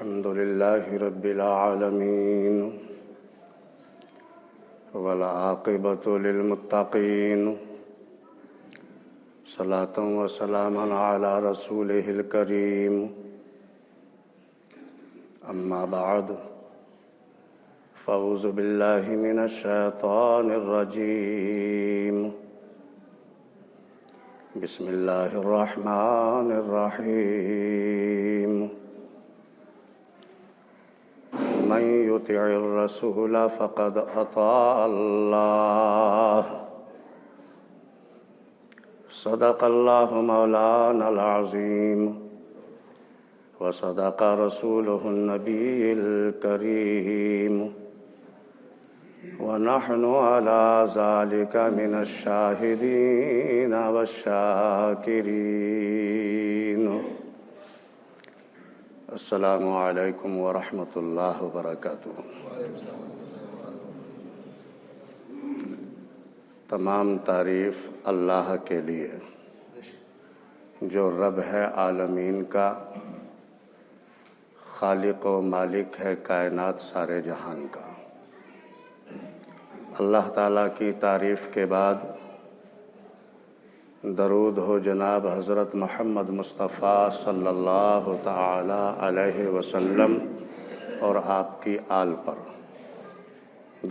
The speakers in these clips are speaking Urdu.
الحمد لله رب العالمين والعاقبة للمتقين صلاة وسلاما على رسوله الكريم أما بعد فأعوذ بالله من الشيطان الرجيم بسم الله الرحمن الرحيم من يطع الرسول فقد أطاع الله صدق الله مولانا العظيم وصدق رسوله النبي الكريم ونحن على ذلك من الشاهدين والشاكرين السلام علیکم ورحمۃ اللہ وبرکاتہ۔ تمام تعریف اللہ کے لیے جو رب ہے عالمین کا، خالق و مالک ہے کائنات سارے جہان کا۔ اللہ تعالیٰ کی تعریف کے بعد درود ہو جناب حضرت محمد مصطفیٰ صلی اللہ تعالی علیہ وسلم اور آپ کی آل پر،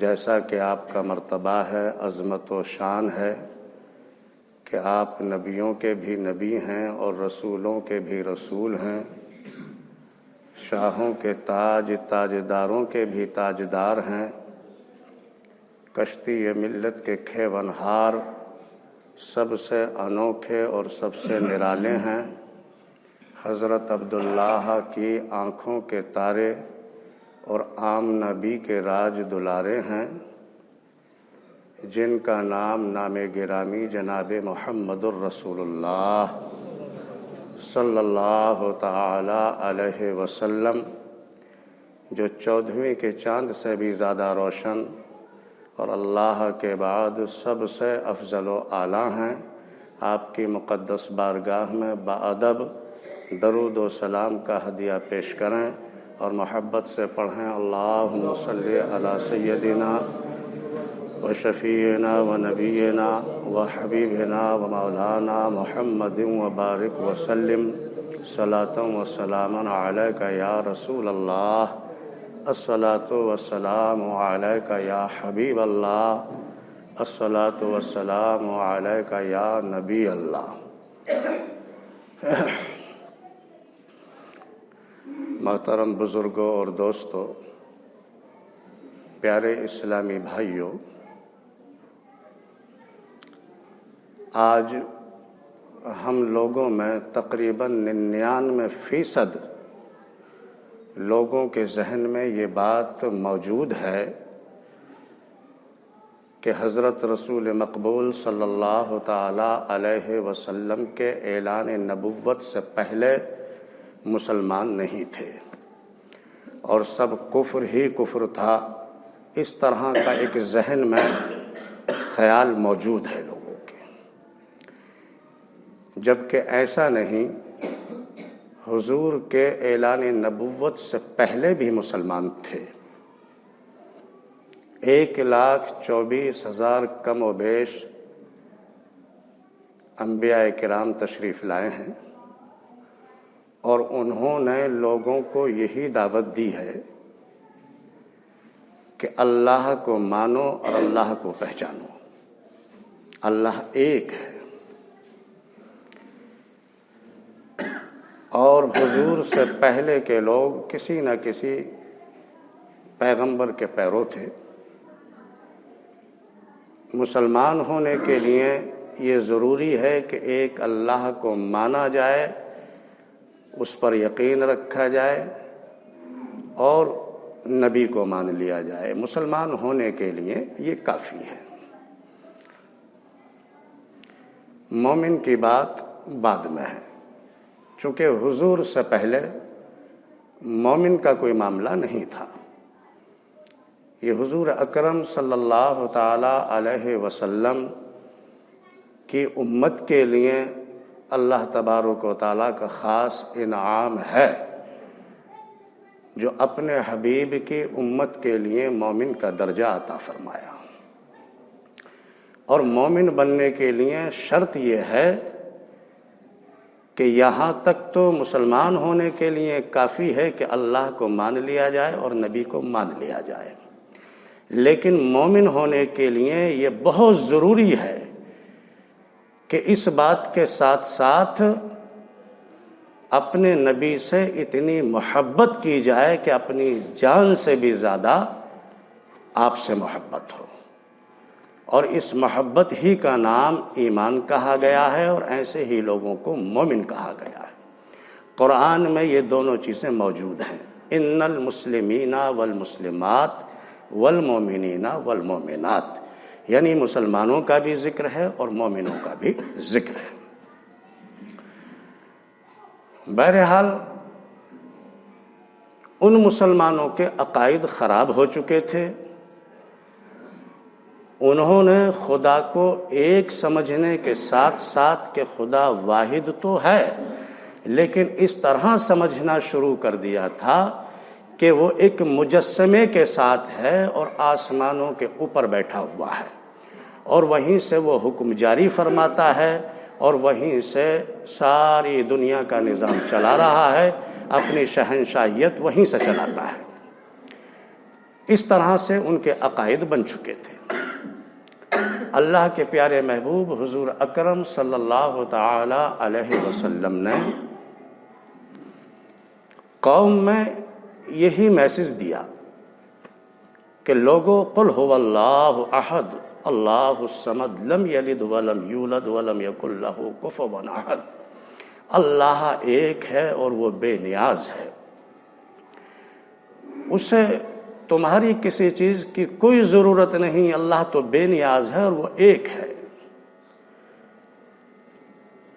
جیسا کہ آپ کا مرتبہ ہے، عظمت و شان ہے کہ آپ نبیوں کے بھی نبی ہیں اور رسولوں کے بھی رسول ہیں، شاہوں کے تاجداروں کے بھی تاجدار ہیں، کشتی ملت کے کھیونہار، سب سے انوکھے اور سب سے نرالے ہیں، حضرت عبداللہ کی آنکھوں کے تارے اور عام نبی کے راج دلارے ہیں، جن کا نام گرامی جناب محمد الرسول اللہ صلی اللہ تعالی علیہ وسلم، جو 14ویں کے چاند سے بھی زیادہ روشن اور اللہ کے بعد سب سے افضل و اعلیٰ ہیں، آپ کی مقدس بارگاہ میں باادب درود و سلام کا ہدیہ پیش کریں اور محبت سے پڑھیں اللہم صلی علی سیدنا و شفیعنا و نبینا و حبیبنا و مولانا محمد و بارک وسلم صلاۃ و سلاما علیک یا رسول اللہ الصلاۃ والسلام علیک یا حبیب اللہ الصلاۃ والسلام علیک یا نبی اللہ۔ محترم بزرگوں اور دوستوں، پیارے اسلامی بھائیوں، آج ہم لوگوں میں تقریباً 99% لوگوں کے ذہن میں یہ بات موجود ہے کہ حضرت رسول مقبول صلی اللہ تعالی علیہ وسلم کے اعلان نبوت سے پہلے مسلمان نہیں تھے اور سب کفر ہی کفر تھا، اس طرح کا ایک ذہن میں خیال موجود ہے لوگوں کے، جبکہ ایسا نہیں۔ حضور کے اعلان نبوت سے پہلے بھی مسلمان تھے، 1,24,000 کم و بیش انبیاء کرام تشریف لائے ہیں اور انہوں نے لوگوں کو یہی دعوت دی ہے کہ اللہ کو مانو اور اللہ کو پہچانو، اللہ ایک ہے۔ اور حضور سے پہلے کے لوگ کسی نہ کسی پیغمبر کے پیرو تھے۔ مسلمان ہونے کے لیے یہ ضروری ہے کہ ایک اللہ کو مانا جائے، اس پر یقین رکھا جائے اور نبی کو مان لیا جائے۔ مسلمان ہونے کے لیے یہ کافی ہے۔ مومن کی بات بعد میں ہے، چونکہ حضور سے پہلے مومن کا کوئی معاملہ نہیں تھا۔ یہ حضور اکرم صلی اللہ تعالی علیہ وسلم کی امت کے لیے اللہ تبارک و تعالیٰ کا خاص انعام ہے جو اپنے حبیب کی امت کے لیے مومن کا درجہ عطا فرمایا، اور مومن بننے کے لیے شرط یہ ہے کہ یہاں تک تو مسلمان ہونے کے لیے کافی ہے کہ اللہ کو مان لیا جائے اور نبی کو مان لیا جائے، لیکن مومن ہونے کے لیے یہ بہت ضروری ہے کہ اس بات کے ساتھ ساتھ اپنے نبی سے اتنی محبت کی جائے کہ اپنی جان سے بھی زیادہ آپ سے محبت ہو، اور اس محبت ہی کا نام ایمان کہا گیا ہے، اور ایسے ہی لوگوں کو مومن کہا گیا ہے۔ قرآن میں یہ دونوں چیزیں موجود ہیں، ان المسلمین والمسلمات والمومنین والمومنات، یعنی مسلمانوں کا بھی ذکر ہے اور مومنوں کا بھی ذکر ہے۔ بہرحال ان مسلمانوں کے عقائد خراب ہو چکے تھے، انہوں نے خدا کو ایک سمجھنے کے ساتھ ساتھ کہ خدا واحد تو ہے، لیکن اس طرح سمجھنا شروع کر دیا تھا کہ وہ ایک مجسمے کے ساتھ ہے اور آسمانوں کے اوپر بیٹھا ہوا ہے، اور وہیں سے وہ حکم جاری فرماتا ہے، اور وہیں سے ساری دنیا کا نظام چلا رہا ہے، اپنی شہنشاہیت وہیں سے چلاتا ہے۔ اس طرح سے ان کے عقائد بن چکے تھے۔ اللہ کے پیارے محبوب حضور اکرم صلی اللہ تعالی علیہ وسلم نے قوم میں یہی میسج دیا کہ لوگو قل هو اللہ احد اللہ الصمد لم یلد ولم یولد ولم یکن لہ کفوا احد، اللہ ایک ہے اور وہ بے نیاز ہے، اسے تمہاری کسی چیز کی کوئی ضرورت نہیں، اللہ تو بے نیاز ہے اور وہ ایک ہے،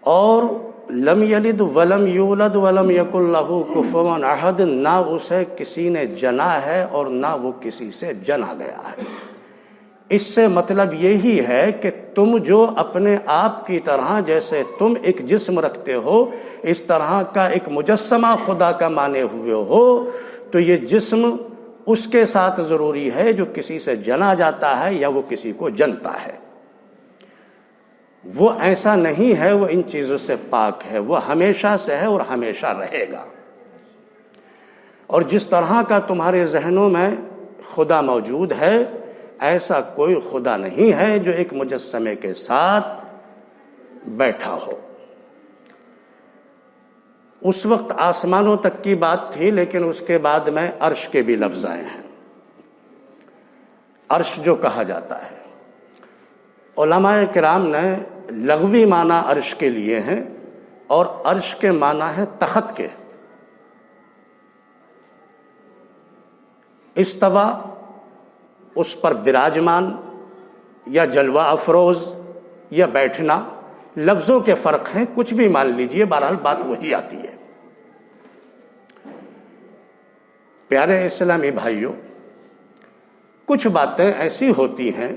اور لم یلد ولم یولد ولم یکن لہ کفوا احد، نہ اسے کسی نے جنا ہے اور نہ وہ کسی سے جنا گیا ہے۔ اس سے مطلب یہی ہے کہ تم جو اپنے آپ کی طرح جیسے تم ایک جسم رکھتے ہو، اس طرح کا ایک مجسمہ خدا کا مانے ہوئے ہو، تو یہ جسم اس کے ساتھ ضروری ہے جو کسی سے جنا جاتا ہے یا وہ کسی کو جنتا ہے۔ وہ ایسا نہیں ہے، وہ ان چیزوں سے پاک ہے، وہ ہمیشہ سے ہے اور ہمیشہ رہے گا۔ اور جس طرح کا تمہارے ذہنوں میں خدا موجود ہے، ایسا کوئی خدا نہیں ہے جو ایک مجسمے کے ساتھ بیٹھا ہو۔ اس وقت آسمانوں تک کی بات تھی، لیکن اس کے بعد میں عرش کے بھی لفظ آئے ہیں۔ عرش جو کہا جاتا ہے، علماء کرام نے لغوی معنی عرش کے لیے ہیں، اور عرش کے معنی ہے تخت کے۔ استوا اس پر براجمان یا جلوہ افروز یا بیٹھنا، لفظوں کے فرق ہیں، کچھ بھی مان لیجئے، بہرحال بات وہی آتی ہے۔ پیارے اسلامی بھائیوں، کچھ باتیں ایسی ہوتی ہیں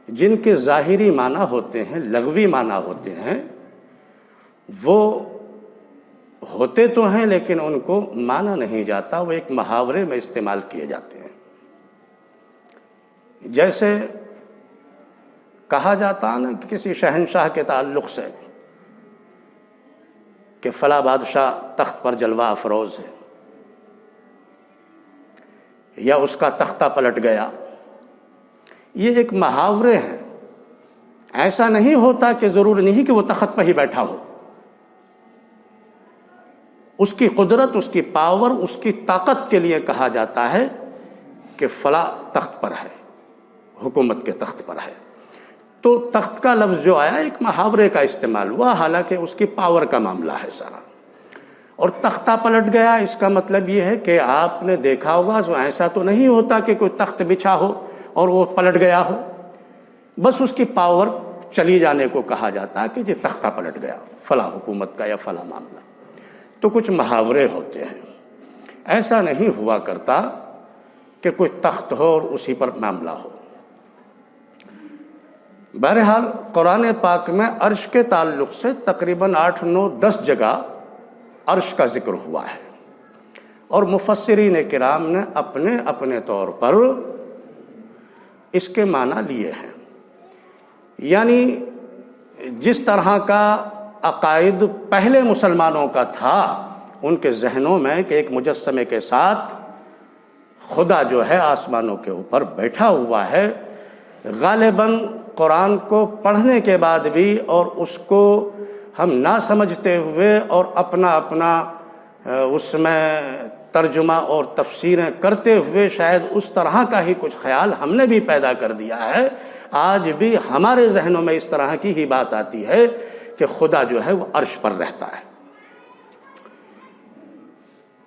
جن کے ظاہری معنی ہوتے ہیں، لغوی معنی ہوتے ہیں، وہ ہوتے تو ہیں لیکن ان کو مانا نہیں جاتا، وہ ایک محاورے میں استعمال کیے جاتے ہیں۔ جیسے کہا جاتا ہے نا کہ کسی شہنشاہ کے تعلق سے کہ فلاں بادشاہ تخت پر جلوہ افروز ہے، یا اس کا تختہ پلٹ گیا، یہ ایک محاورے ہیں۔ ایسا نہیں ہوتا کہ ضرور نہیں کہ وہ تخت پر ہی بیٹھا ہو، اس کی قدرت، اس کی پاور، اس کی طاقت کے لیے کہا جاتا ہے کہ فلاں تخت پر ہے، حکومت کے تخت پر ہے۔ تو تخت کا لفظ جو آیا ایک محاورے کا استعمال ہوا، حالانکہ اس کی پاور کا معاملہ ہے سارا۔ اور تختہ پلٹ گیا، اس کا مطلب یہ ہے کہ آپ نے دیکھا ہوگا تو ایسا تو نہیں ہوتا کہ کوئی تخت بچھا ہو اور وہ پلٹ گیا ہو، بس اس کی پاور چلی جانے کو کہا جاتا ہے کہ یہ تختہ پلٹ گیا فلاں حکومت کا یا فلاں معاملہ۔ تو کچھ محاورے ہوتے ہیں، ایسا نہیں ہوا کرتا کہ کوئی تخت ہو اور اسی پر معاملہ ہو۔ بہرحال قرآن پاک میں عرش کے تعلق سے تقریباً 8 9 10 جگہ عرش کا ذکر ہوا ہے، اور مفسرین کرام نے اپنے اپنے طور پر اس کے معنی لیے ہیں۔ یعنی جس طرح کا عقائد پہلے مسلمانوں کا تھا ان کے ذہنوں میں کہ ایک مجسمے کے ساتھ خدا جو ہے آسمانوں کے اوپر بیٹھا ہوا ہے، غالباً قرآن کو پڑھنے کے بعد بھی اور اس کو ہم نہ سمجھتے ہوئے اور اپنا اس میں ترجمہ اور تفسیریں کرتے ہوئے شاید اس طرح کا ہی کچھ خیال ہم نے بھی پیدا کر دیا ہے۔ آج بھی ہمارے ذہنوں میں اس طرح کی ہی بات آتی ہے کہ خدا جو ہے وہ عرش پر رہتا ہے۔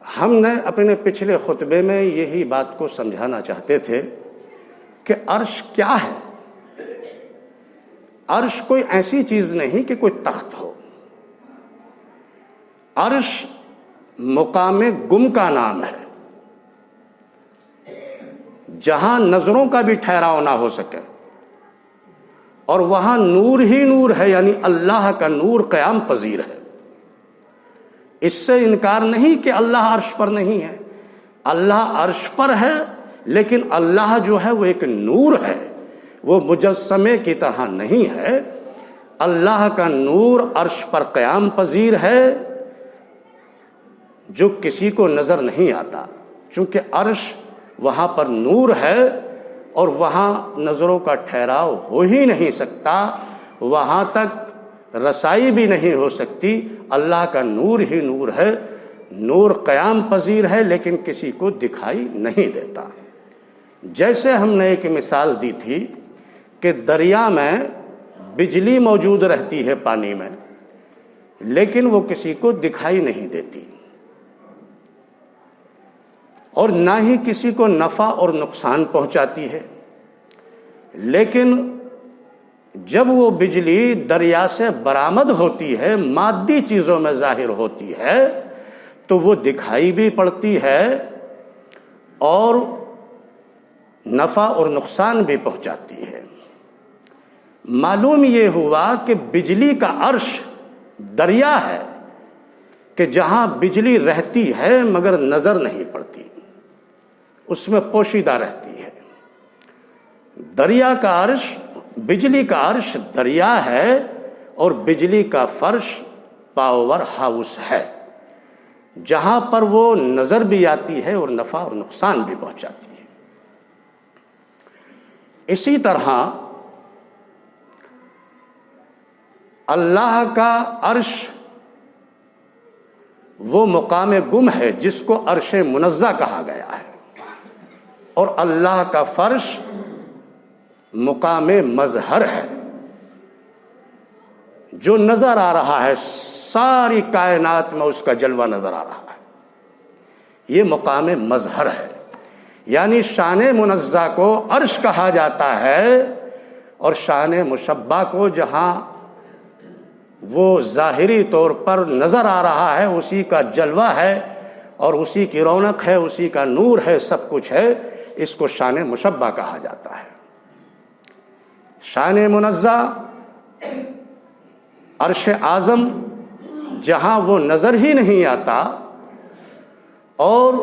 ہم نے اپنے پچھلے خطبے میں یہی بات کو سمجھانا چاہتے تھے کہ عرش کیا ہے۔ عرش کوئی ایسی چیز نہیں کہ کوئی تخت ہو۔ عرش مقام گم کا نام ہے، جہاں نظروں کا بھی ٹھہراؤ نہ ہو سکے، اور وہاں نور ہی نور ہے، یعنی اللہ کا نور قیام پذیر ہے۔ اس سے انکار نہیں کہ اللہ عرش پر نہیں ہے، اللہ عرش پر ہے، لیکن اللہ جو ہے وہ ایک نور ہے، وہ مجسمے کی طرح نہیں ہے۔ اللہ کا نور عرش پر قیام پذیر ہے جو کسی کو نظر نہیں آتا، چونکہ عرش وہاں پر نور ہے اور وہاں نظروں کا ٹھہراؤ ہو ہی نہیں سکتا، وہاں تک رسائی بھی نہیں ہو سکتی۔ اللہ کا نور ہی نور ہے، نور قیام پذیر ہے لیکن کسی کو دکھائی نہیں دیتا۔ جیسے ہم نے ایک مثال دی تھی کہ دریا میں بجلی موجود رہتی ہے پانی میں، لیکن وہ کسی کو دکھائی نہیں دیتی اور نہ ہی کسی کو نفع اور نقصان پہنچاتی ہے، لیکن جب وہ بجلی دریا سے برآمد ہوتی ہے، مادی چیزوں میں ظاہر ہوتی ہے، تو وہ دکھائی بھی پڑتی ہے اور نفع اور نقصان بھی پہنچاتی ہے۔ معلوم یہ ہوا کہ بجلی کا عرش دریا ہے کہ جہاں بجلی رہتی ہے مگر نظر نہیں پڑتی، اس میں پوشیدہ رہتی ہے۔ دریا کا عرش، بجلی کا عرش دریا ہے اور بجلی کا فرش پاور ہاؤس ہے، جہاں پر وہ نظر بھی آتی ہے اور نفع اور نقصان بھی پہنچاتی ہے۔ اسی طرح اللہ کا عرش وہ مقام گم ہے جس کو عرش منزہ کہا گیا ہے، اور اللہ کا فرش مقام مظہر ہے جو نظر آ رہا ہے، ساری کائنات میں اس کا جلوہ نظر آ رہا ہے، یہ مقام مظہر ہے۔ یعنی شان منزہ کو عرش کہا جاتا ہے، اور شان مشبہ کو جہاں وہ ظاہری طور پر نظر آ رہا ہے، اسی کا جلوہ ہے اور اسی کی رونق ہے، اسی کا نور ہے، سب کچھ ہے، اس کو شان مشبہ کہا جاتا ہے۔ شان منزہ عرش اعظم جہاں وہ نظر ہی نہیں آتا، اور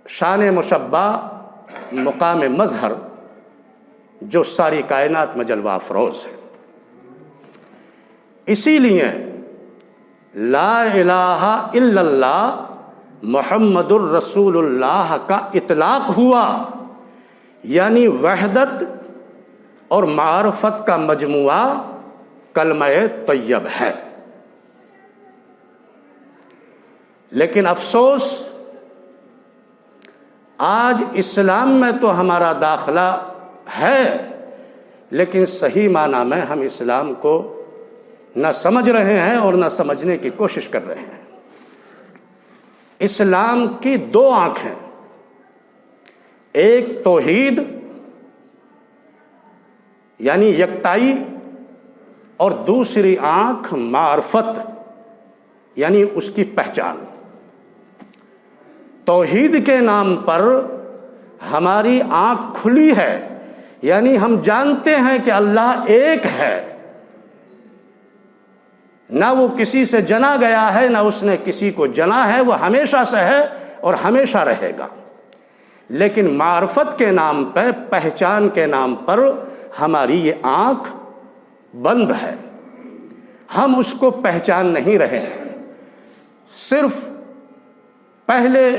شان مشبہ مقام مظہر جو ساری کائنات میں جلوہ افروز ہے۔ اسی لیے لا الہ الا اللہ محمد الرسول اللہ کا اطلاق ہوا، یعنی وحدت اور معرفت کا مجموعہ کلمہ طیب ہے۔ لیکن افسوس آج اسلام میں تو ہمارا داخلہ ہے، لیکن صحیح معنی میں ہم اسلام کو نہ سمجھ رہے ہیں اور نہ سمجھنے کی کوشش کر رہے ہیں۔ اسلام کی دو آنکھیں، ایک توحید یعنی یکتائی، اور دوسری آنکھ معرفت یعنی اس کی پہچان۔ توحید کے نام پر ہماری آنکھ کھلی ہے، یعنی ہم جانتے ہیں کہ اللہ ایک ہے، نہ وہ کسی سے جنا گیا ہے، نہ اس نے کسی کو جنا ہے، وہ ہمیشہ سے ہے، اور ہمیشہ رہے گا، لیکن معرفت کے نام پہ، پہچان کے نام پر ہماری یہ آنکھ بند ہے، ہم اس کو پہچان نہیں رہے ہیں۔ صرف پہلے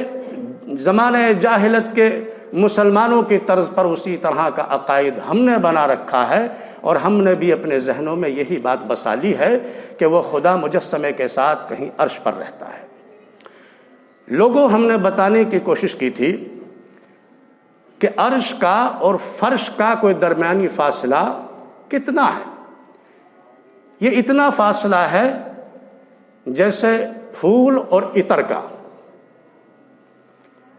زمانے جاہلت کے مسلمانوں کی طرز پر اسی طرح کا عقائد ہم نے بنا رکھا ہے، اور ہم نے بھی اپنے ذہنوں میں یہی بات بسا لی ہے کہ وہ خدا مجسمے کے ساتھ کہیں عرش پر رہتا ہے۔ لوگوں ہم نے بتانے کی کوشش کی تھی کہ عرش کا اور فرش کا کوئی درمیانی فاصلہ کتنا ہے۔ یہ اتنا فاصلہ ہے جیسے پھول اور عطر کا،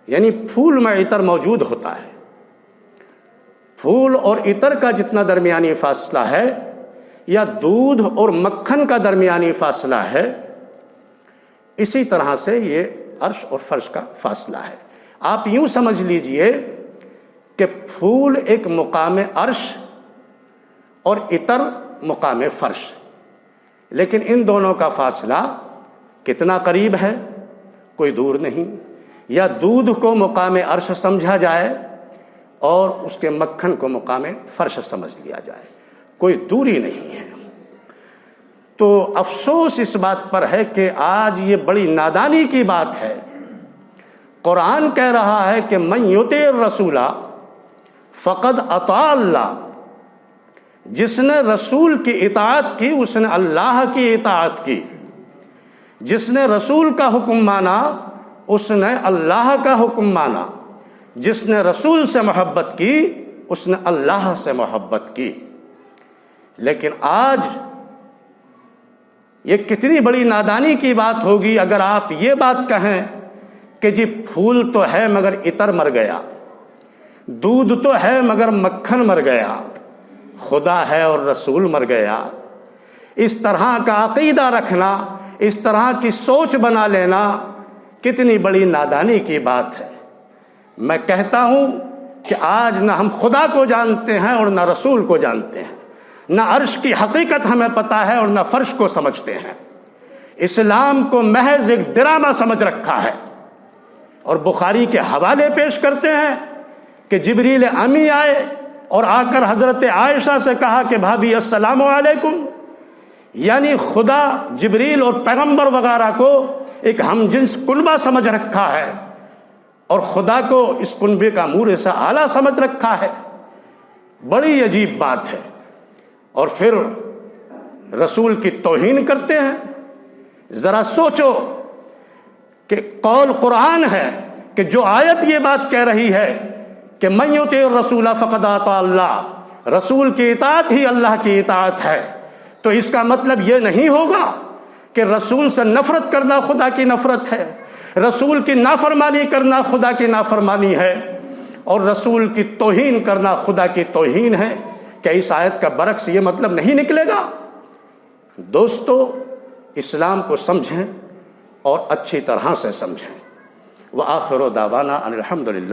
یعنی پھول میں عطر موجود ہوتا ہے، پھول اور عطر کا جتنا درمیانی فاصلہ ہے، یا دودھ اور مکھن کا درمیانی فاصلہ ہے، اسی طرح سے یہ عرش اور فرش کا فاصلہ ہے۔ آپ یوں سمجھ لیجئے کہ پھول ایک مقام عرش اور عطر مقام فرش، لیکن ان دونوں کا فاصلہ کتنا قریب ہے، کوئی دور نہیں۔ یا دودھ کو مقام عرش سمجھا جائے اور اس کے مکھن کو مقام فرش سمجھ لیا جائے، کوئی دوری نہیں ہے۔ تو افسوس اس بات پر ہے کہ آج یہ بڑی نادانی کی بات ہے۔ قرآن کہہ رہا ہے کہ من یطع الرسول فقد اطاع اللہ، جس نے رسول کی اطاعت کی اس نے اللہ کی اطاعت کی، جس نے رسول کا حکم مانا اس نے اللہ کا حکم مانا، جس نے رسول سے محبت کی اس نے اللہ سے محبت کی۔ لیکن آج یہ کتنی بڑی نادانی کی بات ہوگی اگر آپ یہ بات کہیں کہ جی پھول تو ہے مگر عطر مر گیا، دودھ تو ہے مگر مکھن مر گیا، خدا ہے اور رسول مر گیا۔ اس طرح کا عقیدہ رکھنا، اس طرح کی سوچ بنا لینا کتنی بڑی نادانی کی بات ہے۔ میں کہتا ہوں کہ آج نہ ہم خدا کو جانتے ہیں اور نہ رسول کو جانتے ہیں، نہ عرش کی حقیقت ہمیں پتہ ہے اور نہ فرش کو سمجھتے ہیں۔ اسلام کو محض ایک ڈرامہ سمجھ رکھا ہے، اور بخاری کے حوالے پیش کرتے ہیں کہ جبریل امی آئے اور آ کر حضرت عائشہ سے کہا کہ بھابھی السلام علیکم، یعنی خدا جبریل اور پیغمبر وغیرہ کو ایک ہم جنس کنبہ سمجھ رکھا ہے، اور خدا کو اس کنبے کا مورے سے اعلیٰ سمجھ رکھا ہے۔ بڑی عجیب بات ہے۔ اور پھر رسول کی توہین کرتے ہیں۔ ذرا سوچو کہ قول قرآن ہے کہ جو آیت یہ بات کہہ رہی ہے کہ من یطع الرسول فقد اطاع اللہ، رسول کی اطاعت ہی اللہ کی اطاعت ہے، تو اس کا مطلب یہ نہیں ہوگا کہ رسول سے نفرت کرنا خدا کی نفرت ہے، رسول کی نافرمانی کرنا خدا کی نافرمانی ہے، اور رسول کی توہین کرنا خدا کی توہین ہے۔ کہ اس آیت کا برعکس یہ مطلب نہیں نکلے گا؟ دوستو، اسلام کو سمجھیں اور اچھی طرح سے سمجھیں۔ وآخر دعوانا ان الحمدللہ۔